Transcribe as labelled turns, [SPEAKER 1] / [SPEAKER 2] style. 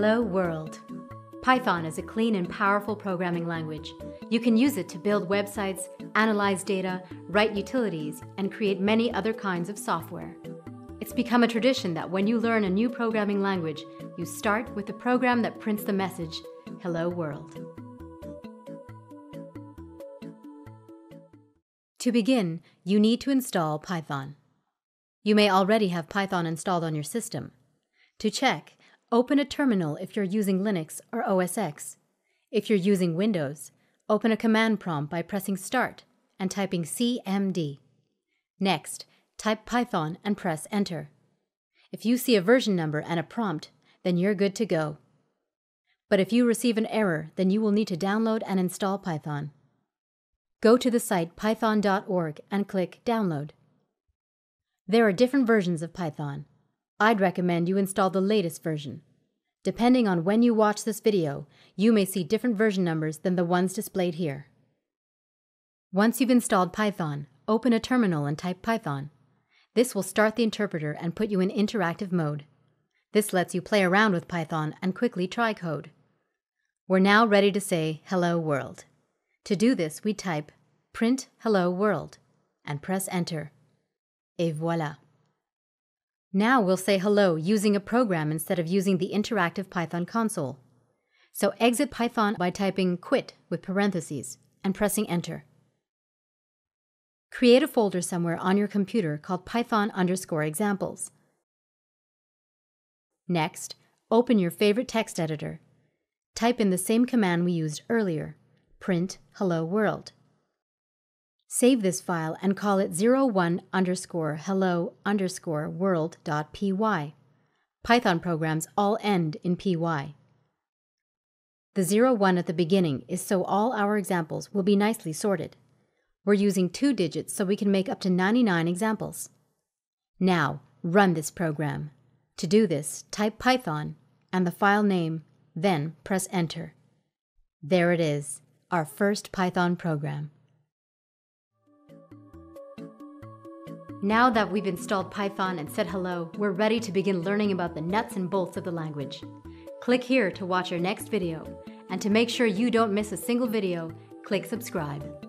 [SPEAKER 1] Hello world. Python is a clean and powerful programming language. You can use it to build websites, analyze data, write utilities, and create many other kinds of software. It's become a tradition that when you learn a new programming language, you start with the program that prints the message, Hello world. To begin, you need to install Python. You may already have Python installed on your system. To check, open a terminal if you're using Linux or OS X. If you're using Windows, open a command prompt by pressing Start and typing CMD. Next, type Python and press Enter. If you see a version number and a prompt, then you're good to go. But if you receive an error, then you will need to download and install Python. Go to the site python.org and click Download. There are different versions of Python. I'd recommend you install the latest version. Depending on when you watch this video, you may see different version numbers than the ones displayed here. Once you've installed Python, open a terminal and type Python. This will start the interpreter and put you in interactive mode. This lets you play around with Python and quickly try code. We're now ready to say Hello World. To do this, we type print Hello World and press Enter. Et voilà. Now we'll say hello using a program instead of using the interactive Python console. So exit Python by typing quit with parentheses and pressing Enter. Create a folder somewhere on your computer called Python_examples. Next, open your favorite text editor. Type in the same command we used earlier, print Hello World. Save this file and call it 01_hello_world.py. Python programs all end in py. The 01 at the beginning is so all our examples will be nicely sorted. We're using 2 digits so we can make up to 99 examples. Now, run this program. To do this, type Python and the file name, then press Enter. There it is, our first Python program. Now that we've installed Python and said hello, we're ready to begin learning about the nuts and bolts of the language. Click here to watch our next video, and to make sure you don't miss a single video, click subscribe.